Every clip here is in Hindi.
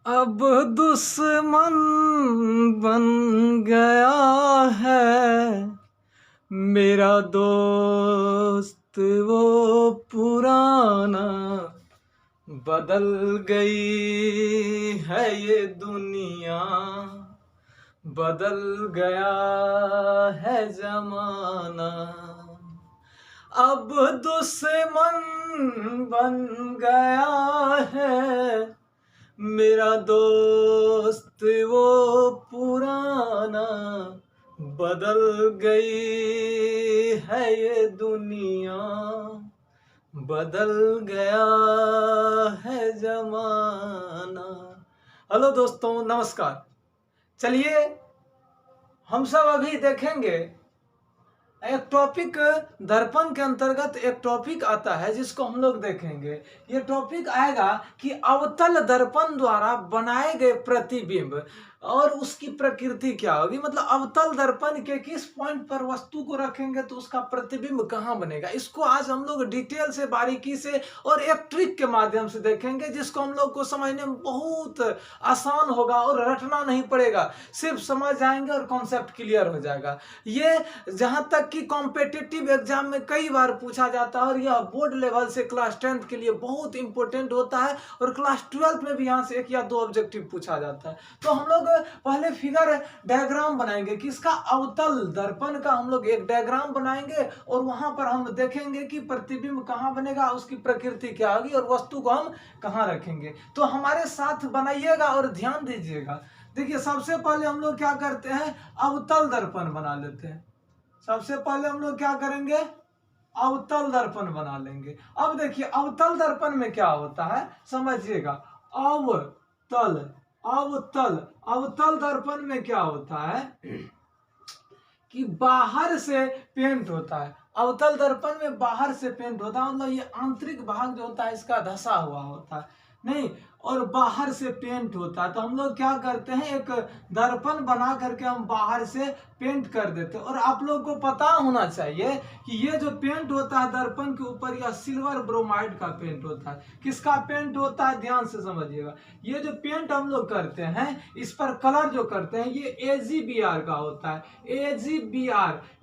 अब दुश्मन बन गया है मेरा दोस्त वो पुराना। बदल गई है ये दुनिया, बदल गया है जमाना। अब दुश्मन बन गया है मेरा दोस्त वो पुराना। बदल गई है ये दुनिया, बदल गया है जमाना। हेलो दोस्तों, नमस्कार। चलिए हम सब अभी देखेंगे एक टॉपिक। दर्पण के अंतर्गत एक टॉपिक आता है जिसको हम लोग देखेंगे। ये टॉपिक आएगा कि अवतल दर्पण द्वारा बनाए गए प्रतिबिंब और उसकी प्रकृति क्या होगी। मतलब अवतल दर्पण के किस पॉइंट पर वस्तु को रखेंगे तो उसका प्रतिबिंब कहाँ बनेगा। इसको आज हम लोग डिटेल से, बारीकी से और एक ट्रिक के माध्यम से देखेंगे, जिसको हम लोग को समझने में बहुत आसान होगा और रटना नहीं पड़ेगा। सिर्फ समझ जाएंगे और कॉन्सेप्ट क्लियर हो जाएगा। ये जहां तक कि कॉम्पिटिटिव एग्जाम में कई बार पूछा जाता है और यह बोर्ड लेवल से क्लास 10th के लिए बहुत इंपॉर्टेंट होता है और क्लास 12th में भी यहाँ से 1 या 2 ऑब्जेक्टिव पूछा जाता है। तो हम लोग पहले फिगर डायग्राम बनाएंगे कि इसका अवतल दर्पण का हम लोग एक डायग्राम बनाएंगे और वहां पर हम देखेंगे कि प्रतिबिंब कहाँ बनेगा, उसकी प्रकृति क्या होगी और वस्तु को हम कहाँ रखेंगे। तो हमारे साथ बनाइएगा और ध्यान दीजिएगा। देखिए, सबसे पहले हम लोग क्या करते हैं, अवतल दर्पण बना लेते हैं। सबसे पहले हम लोग क्या करेंगे, अवतल दर्पण बना लेंगे। अब देखिए अवतल दर्पण में क्या होता है समझिएगा। अवतल अवतल अवतल दर्पण में क्या होता है कि बाहर से पेंट होता है। अवतल दर्पण में बाहर से पेंट होता है, मतलब ये आंतरिक भाग जो होता है इसका धसा हुआ होता है नहीं, और बाहर से पेंट होता है। तो हम लोग क्या करते हैं, एक दर्पण बना करके हम बाहर से पेंट कर देते हैं। और आप लोग को पता होना चाहिए कि ये जो पेंट होता है दर्पण के ऊपर, यह सिल्वर ब्रोमाइड का पेंट होता है। किसका पेंट होता है, ध्यान से समझिएगा। ये जो पेंट हम लोग करते हैं, इस पर कलर जो करते हैं, ये AgBr का होता है।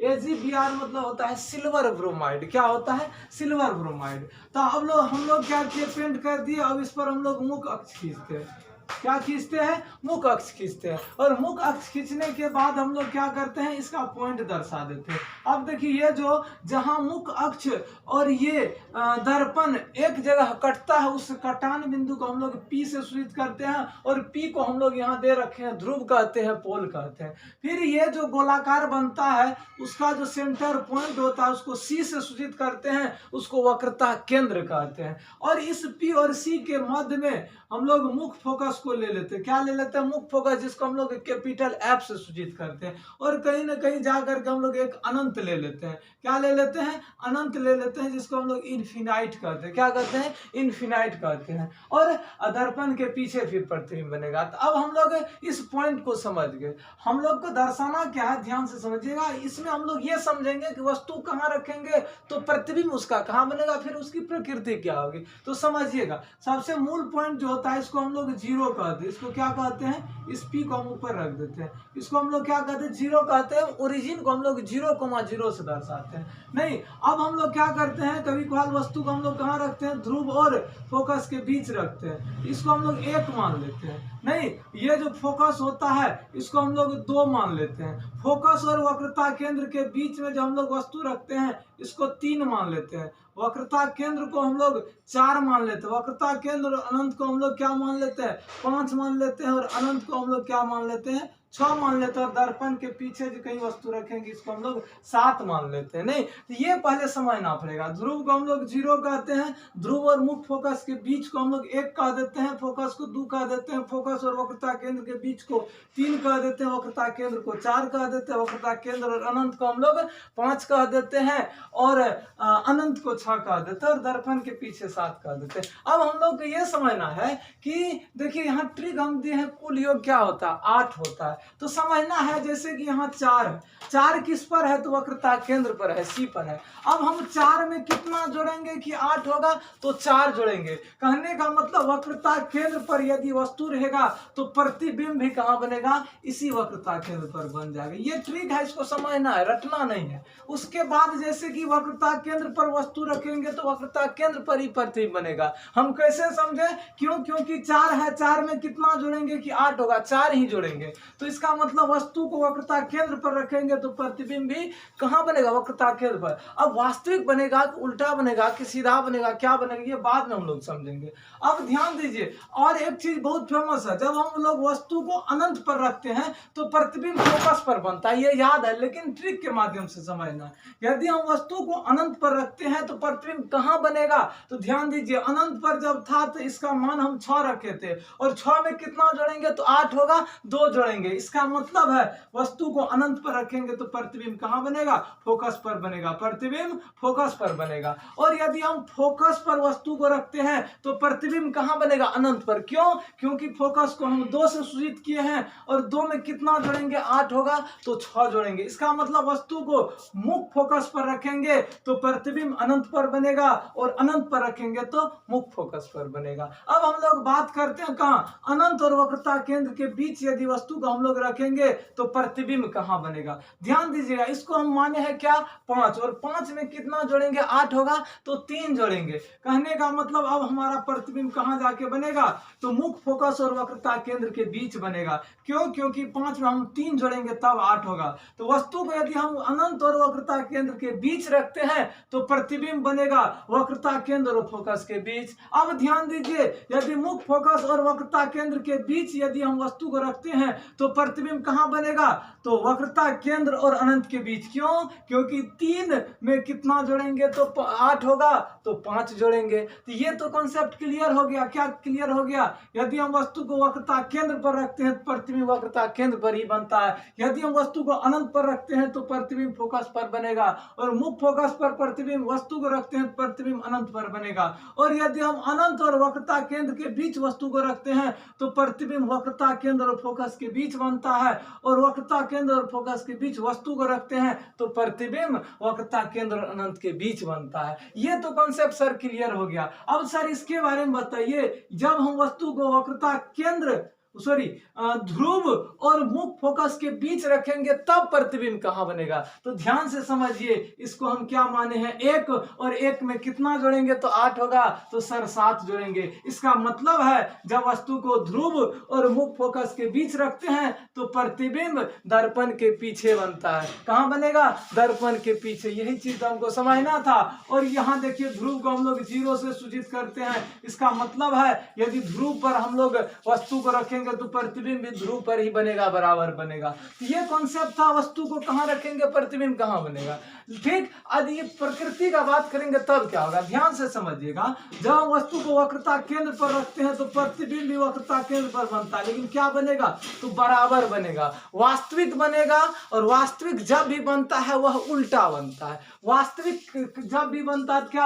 AgBr मतलब होता है सिल्वर ब्रोमाइड। क्या होता है, सिल्वर ब्रोमाइड। तो अब लोग हम लोग क्या किए, पेंट कर दिए। अब इस पर हम लोग मुख अक्ष खींचते हैं। क्या खींचते हैं, मुख अक्ष खींचते हैं। और मुख अक्ष खींचने के बाद हम लोग क्या करते हैं, इसका पॉइंट दर्शा देते हैं। अब देखिए ये जो जहां मुख अक्ष और ये दर्पण एक जगह कटता है, उस कटान बिंदु को हम लोग P से सूचित करते हैं। और P को हम लोग यहाँ दे रखे हैं, ध्रुव कहते हैं, पोल कहते हैं। फिर ये जो गोलाकार बनता है, उसका जो सेंटर पॉइंट होता है उसको C से सूचित करते हैं, उसको वक्रता केंद्र कहते हैं। और इस P और C के मध्य में हम लोग मुख्य फोकस को ले लेते हैं। क्या ले लेते हैं, मुख्य फोकस, जिसको हम लोग कैपिटल F से सूचित करते हैं। और कहीं ना कहीं जाकर के हम लोग एक अनंत ले लेते हैं। क्या ले लेते हैं, अनंत ले लेते हैं, जिसको हम लोग इन्फिनाइट कहते हैं। क्या कहते हैं, इन्फिनाइट कहते हैं। और दर्पण के पीछे फिर प्रतिबिंब बनेगा। तो अब हम लोग इस पॉइंट को समझ गए। हम लोग को दर्शाना क्या है, ध्यान से समझिएगा। इसमें हम लोग ये समझेंगे कि वस्तु कहाँ रखेंगे तो प्रतिबिंब उसका कहाँ बनेगा, फिर उसकी प्रकृति क्या होगी। तो समझिएगा, सबसे मूल पॉइंट जो होता है इसको हम लोग 0 कहते हैं। इसको क्या कहते हैं, इस P को हम ऊपर रख देते हैं। इसको हम लोग क्या कहते हैं, 0 कहते हैं। ओरिजिन को हम लोग 0,0 से दर्शाते हैं। नहीं, अब हम लोग क्या करते हैं, कभी कभार वस्तु को हम लोग कहाँ रखते हैं, ध्रुव और फोकस के बीच रखते हैं। इसको हम लोग 1 मान लेते हैं। नहीं, ये जो फोकस होता है इसको हम लोग 2 मान लेते हैं। फोकस और वक्रता केंद्र के बीच में जो हम लोग वस्तु रखते हैं इसको 3 मान लेते हैं। वक्रता केंद्र को हम लोग 4 मान लेते हैं। वक्रता केंद्र और अनंत को हम लोग क्या मान लेते हैं, 5 मान लेते हैं। और अनंत को हम लोग क्या मान लेते हैं, 6 मान लेते हैं। और दर्पण के पीछे जो कहीं वस्तु रखेंगे इसको हम लोग 7 मान लेते हैं। नहीं, तो ये पहले समझना पड़ेगा। ध्रुव को हम लोग 0 कहते हैं। ध्रुव और मुख्य फोकस के बीच को हम लोग 1 कह देते हैं। फोकस को 2 कह देते हैं। फोकस और वक्रता केंद्र के बीच को 3 कह देते हैं। वक्रता केंद्र को 4 कह देते हैं। वक्रता केंद्र और अनंत को हम लोग 5 कह देते हैं। और अनंत को 6 कह देते हैं। और दर्पण के पीछे 7 कह देते हैं। अब हम लोग को ये समझना है कि देखिए यहाँ ट्रिक हम दिए हैं, कुल योग क्या होता है, 8 होता है। तो समझना है जैसे कि यहाँ 4 4 किस पर है, तो वक्रता केंद्र पर है, सी पर है। अब हम 4 में कितना जोड़ेंगे कि 8 होगा, तो 4 जोड़ेंगे। कहने का मतलब वक्रता केंद्र पर यदि वस्तु रहेगा तो प्रतिबिंब भी कहाँ बनेगा, इसी वक्रता केंद्र पर बन जाएगा। ये ट्रिक है, इसको समझना है, रटना नहीं है। उसके बाद जैसे कि वक्रता केंद्र पर वस्तु रखेंगे तो वक्रता केंद्र पर ही प्रतिबिंब बनेगा। हम कैसे समझे, क्यों, क्योंकि 4 है, 4 में कितना जोड़ेंगे कि 8 होगा, 4 ही जोड़ेंगे। तो इसका मतलब वस्तु को वक्रता केंद्र पर रखेंगे तो प्रतिबिंब भी कहाँ बनेगा, वक्रता केंद्र पर। अब वास्तविक बनेगा कि उल्टा बनेगा कि सीधा बनेगा, क्या बनेगा, ये बाद में हम लोग समझेंगे। अब ध्यान दीजिए, और एक चीज बहुत फेमस है, जब हम लोग वस्तु को अनंत पर रखते हैं तो प्रतिबिंब फोकस पर बनता है, ये याद है, लेकिन ट्रिक के माध्यम से समझना। यदि हम वस्तु को अनंत पर रखते हैं तो प्रतिबिंब कहाँ बनेगा, तो ध्यान दीजिए, अनंत पर जब था तो इसका मान हम 6 रखे थे, और 6 में कितना जोड़ेंगे तो 8 होगा, 2 जोड़ेंगे। इसका मतलब है वस्तु को अनंत पर रखेंगे तो प्रतिबिंब कहाँ बनेगा, फोकस पर बनेगा, प्रतिबिंब फोकस पर बनेगा। और यदि हम फोकस पर वस्तु को रखते हैं तो प्रतिबिंब कहाँ बनेगा, अनंत पर। क्यों, क्योंकि फोकस को हम 2 से सूचित किए हैं, और 2 में कितना जोड़ेंगे, 8 होगा, तो 6 जोड़ेंगे। इसका मतलब वस्तु को मुख्य फोकस पर रखेंगे तो प्रतिबिंब अनंत पर बनेगा, और अनंत पर रखेंगे तो मुख्य फोकस पर बनेगा। अब हम लोग बात करते हैं कहाँ, अनंत और वक्रता केंद्र के बीच यदि वस्तु को हम लोग रखेंगे तो प्रतिबिंब कहाँ बनेगा। ध्यान दीजिएगा, इसको हम माने हैं क्या, 5, और 5 में कितना जोड़ेंगे, 8 होगा, तो 3 जोड़ेंगे। कहने का मतलब अब हमारा प्रतिबिंब कहाँ जाके बनेगा, तो मुख्य फोकस और वक्रता केंद्र के बीच बनेगा। क्यों, क्योंकि 5 में हम 3 जोड़ेंगे तब 8 होगा। तो वस्तु को यदि हम अनंत और वक्रता केंद्र के बीच रखते हैं तो प्रतिबिंब बनेगा वक्रता केंद्र और फोकस के बीच। अब ध्यान दीजिए, यदि मुख्य फोकस और वक्रता केंद्र के बीच यदि हम वस्तु को रखते हैं तो प्रतिबिंब कहाँ बनेगा, तो वक्रता केंद्र और अनंत के बीच। क्यों, क्योंकि 3 में कितना जोड़ेंगे तो 8 होगा, तो 5 जोड़ेंगे। तो ये तो कॉन्सेप्ट क्लियर हो गया। क्या क्लियर हो गया, यदि हम वस्तु को वक्रता केंद्र पर रखते हैं तो प्रतिबिंब वक्रता केंद्र पर ही बनता है। यदि हम वस्तु को अनंत पर रखते हैं तो प्रतिबिंब फोकस पर बनेगा, और मुख्य फोकस पर प्रतिबिंब वस्तु को रखते हैं तो प्रतिबिंब अनंत पर बनेगा। और यदि हम अनंत और वक्रता केंद्र के बीच वस्तु को रखते हैं तो प्रतिबिंब वक्रता केंद्र और फोकस के बीच बनता है, और वक्रता केंद्र और फोकस के बीच वस्तु को रखते हैं तो प्रतिबिंब वक्रता केंद्र और अनंत के बीच बनता है। ये तो कॉन्सेप्ट सर क्लियर हो गया। अब सर इसके बारे में बताइए, जब हम वस्तु को वक्रता केंद्र ध्रुव और मुख्य फोकस के बीच रखेंगे तब प्रतिबिंब कहाँ बनेगा, तो ध्यान से समझिए। इसको हम क्या माने हैं, 1, और 1 में कितना जोड़ेंगे तो 8 होगा, तो सर 7 जोड़ेंगे। इसका मतलब है जब वस्तु को ध्रुव और मुख्य फोकस के बीच रखते हैं तो प्रतिबिंब दर्पण के पीछे बनता है। कहाँ बनेगा, दर्पण के पीछे। यही चीज हमको समझना था। और यहाँ देखिए, ध्रुव को हम लोग 0 से सूचित करते हैं। इसका मतलब है यदि ध्रुव पर हम लोग वस्तु को रखेंगे तो प्रतिबिंब भी ध्रुव पर ही बनेगा, बराबर बनेगा। तो ये कॉन्सेप्ट था, वस्तु को कहाँ रखेंगे प्रतिबिंब कहाँ बनेगा। ठीक, यदि ये प्रकृति का बात करेंगे तब क्या होगा, ध्यान से समझिएगा। जब हम वस्तु को वक्रता केंद्र पर रखते हैं तो प्रतिबिंब भी वक्रता केंद्र पर बनता है, लेकिन क्या बनेगा, तो बराबर बनेगा, वास्तविक बनेगा। और वास्तविक जब भी बनता है वह उल्टा बनता है। वास्तविक जब भी बनता है क्या